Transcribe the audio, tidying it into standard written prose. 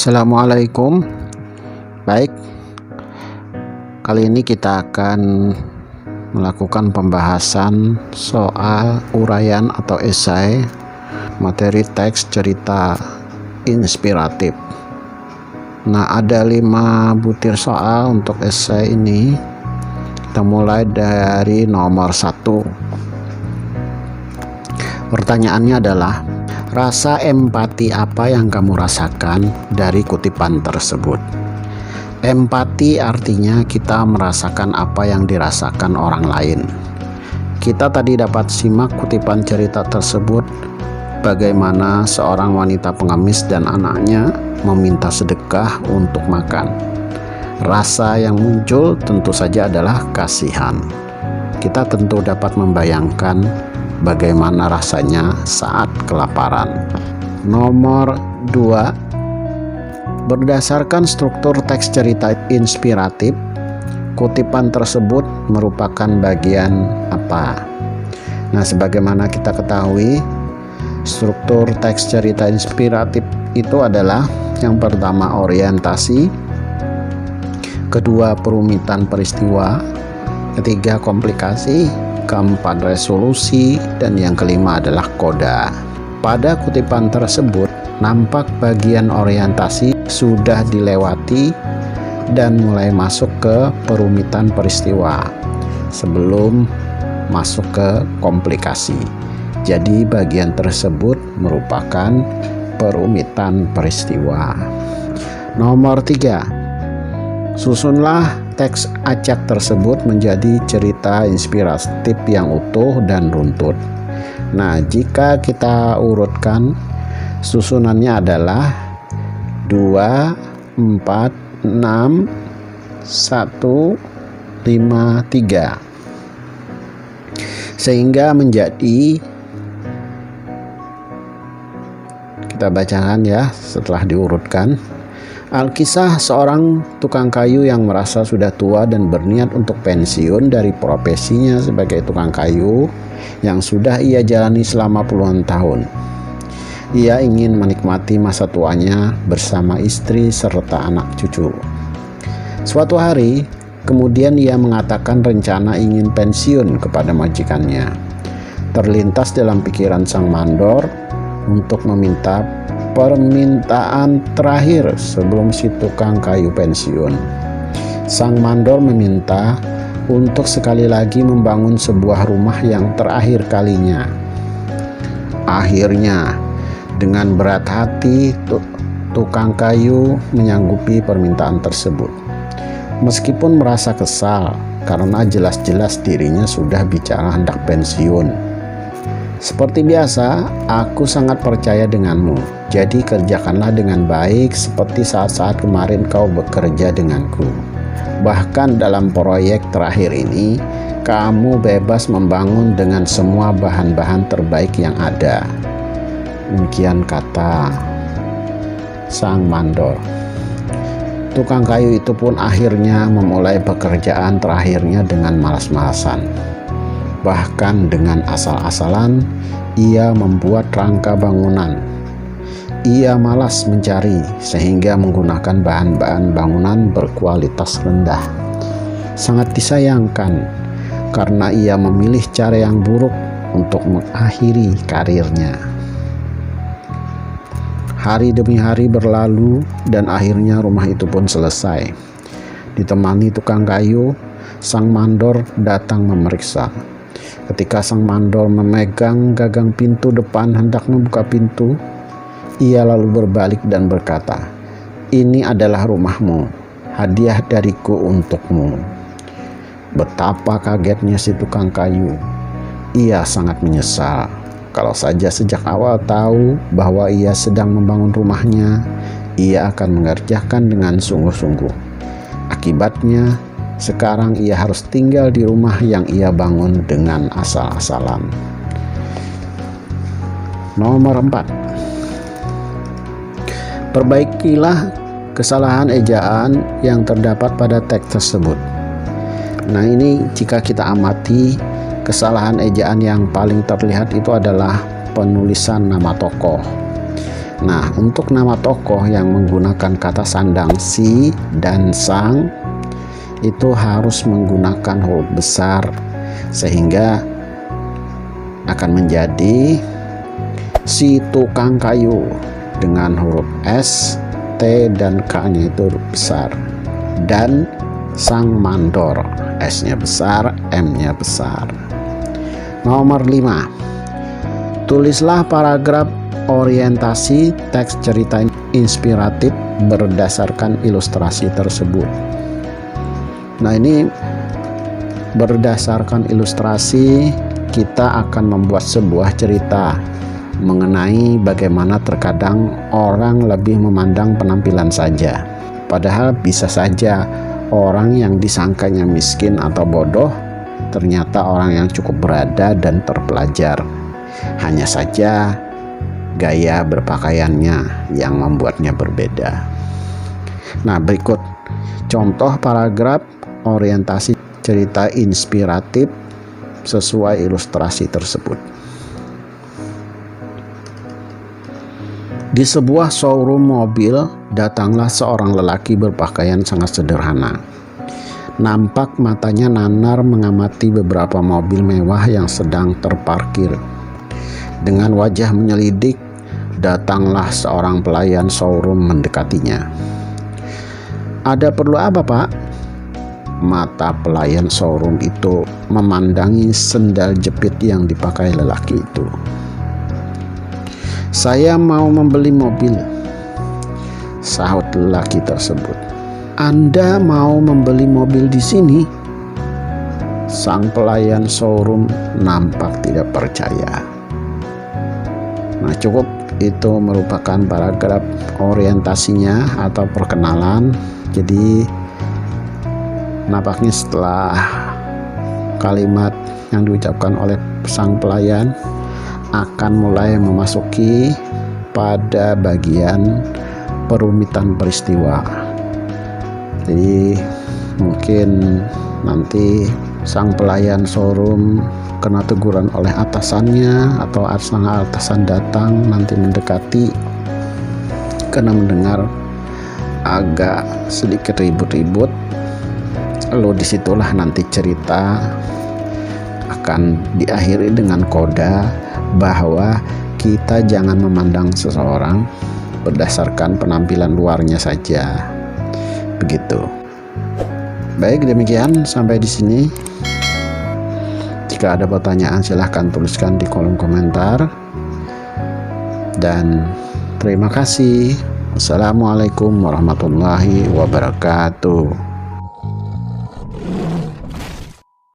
Assalamualaikum. Baik, kali ini kita akan melakukan pembahasan soal uraian atau esai materi teks cerita inspiratif. Nah, ada 5 butir soal untuk esai ini. Kita mulai dari nomor 1. Pertanyaannya adalah, rasa empati apa yang kamu rasakan dari kutipan tersebut? Empati artinya kita merasakan apa yang dirasakan orang lain. Kita tadi dapat simak kutipan cerita tersebut, bagaimana seorang wanita pengemis dan anaknya meminta sedekah untuk makan. Rasa yang muncul tentu saja adalah kasihan. Kita tentu dapat membayangkan bagaimana rasanya saat kelaparan. Nomor 2. Berdasarkan struktur teks cerita inspiratif, kutipan tersebut merupakan bagian apa? Nah, sebagaimana kita ketahui, struktur teks cerita inspiratif itu adalah yang pertama orientasi, kedua perumitan peristiwa, ketiga komplikasi, keempat resolusi, dan yang kelima adalah koda. Pada kutipan tersebut nampak bagian orientasi sudah dilewati dan mulai masuk ke perumitan peristiwa sebelum masuk ke komplikasi. Jadi bagian tersebut merupakan perumitan peristiwa. Nomor 3. Susunlah teks acak tersebut menjadi cerita inspiratif yang utuh dan runtut. Nah, jika kita urutkan, susunannya adalah 2, 4, 6, 1, 5, 3. Sehingga menjadi, kita bacakan ya setelah diurutkan. Alkisah seorang tukang kayu yang merasa sudah tua dan berniat untuk pensiun dari profesinya sebagai tukang kayu yang sudah ia jalani selama puluhan tahun. Ia ingin menikmati masa tuanya bersama istri serta anak cucu. Suatu hari, kemudian ia mengatakan rencana ingin pensiun kepada majikannya. Terlintas dalam pikiran sang mandor untuk meminta permintaan terakhir sebelum si tukang kayu pensiun. Sang mandor meminta untuk sekali lagi membangun sebuah rumah yang terakhir kalinya. Akhirnya, dengan berat hati, tukang kayu menyanggupi permintaan tersebut. Meskipun merasa kesal karena jelas-jelas dirinya sudah bicara hendak pensiun. Seperti biasa, aku sangat percaya denganmu. Jadi kerjakanlah dengan baik seperti saat-saat kemarin kau bekerja denganku. Bahkan dalam proyek terakhir ini, kamu bebas membangun dengan semua bahan-bahan terbaik yang ada. Demikian kata sang mandor. Tukang kayu itu pun akhirnya memulai pekerjaan terakhirnya dengan malas-malasan. Bahkan dengan asal-asalan, ia membuat rangka bangunan. Ia malas mencari sehingga menggunakan bahan-bahan bangunan berkualitas rendah. Sangat disayangkan karena ia memilih cara yang buruk untuk mengakhiri karirnya. Hari demi hari berlalu dan akhirnya rumah itu pun selesai. Ditemani tukang kayu, sang mandor datang memeriksa. Ketika sang mandor memegang gagang pintu depan hendak membuka pintu, ia lalu berbalik dan berkata, "Ini adalah rumahmu, hadiah dariku untukmu." Betapa kagetnya si tukang kayu. Ia sangat menyesal. Kalau saja sejak awal tahu bahwa ia sedang membangun rumahnya, ia akan mengerjakan dengan sungguh-sungguh. Akibatnya, sekarang ia harus tinggal di rumah yang ia bangun dengan asal-asalan. Nomor 4. Perbaikilah kesalahan ejaan yang terdapat pada teks tersebut. Nah, ini jika kita amati, kesalahan ejaan yang paling terlihat itu adalah penulisan nama tokoh. Nah, untuk nama tokoh yang menggunakan kata sandang si dan sang itu harus menggunakan huruf besar, sehingga akan menjadi si tukang kayu dengan huruf S, T, dan K-nya itu huruf besar, dan sang mandor, S-nya besar, M-nya besar. Nomor 5, tulislah paragraf orientasi teks cerita inspiratif berdasarkan ilustrasi tersebut. Nah, ini berdasarkan ilustrasi kita akan membuat sebuah cerita mengenai bagaimana terkadang orang lebih memandang penampilan saja, padahal bisa saja orang yang disangkanya miskin atau bodoh ternyata orang yang cukup berada dan terpelajar. Hanya saja gaya berpakaiannya yang membuatnya berbeda. Nah, berikut contoh paragraf orientasi cerita inspiratif sesuai ilustrasi tersebut. Di sebuah showroom mobil, datanglah seorang lelaki berpakaian sangat sederhana. Nampak matanya nanar mengamati beberapa mobil mewah yang sedang terparkir. Dengan wajah menyelidik, datanglah seorang pelayan showroom mendekatinya. "Ada perlu apa, Pak?" Mata pelayan showroom itu memandangi sendal jepit yang dipakai lelaki itu. "Saya mau membeli mobil," sahut lelaki tersebut. "Anda mau membeli mobil di sini?" Sang pelayan showroom nampak tidak percaya. Nah, cukup itu merupakan paragraf orientasinya atau perkenalan. Jadi nampaknya setelah kalimat yang diucapkan oleh sang pelayan akan mulai memasuki pada bagian perumitan peristiwa. Jadi mungkin nanti sang pelayan showroom kena teguran oleh atasannya, atau sang atasan datang nanti mendekati karena mendengar agak sedikit ribut-ribut. Lalu disitulah nanti cerita akan diakhiri dengan koda bahwa kita jangan memandang seseorang berdasarkan penampilan luarnya saja. Begitu. Baik, demikian sampai di sini. Jika ada pertanyaan silahkan tuliskan di kolom komentar. Dan terima kasih. Wassalamualaikum warahmatullahi wabarakatuh.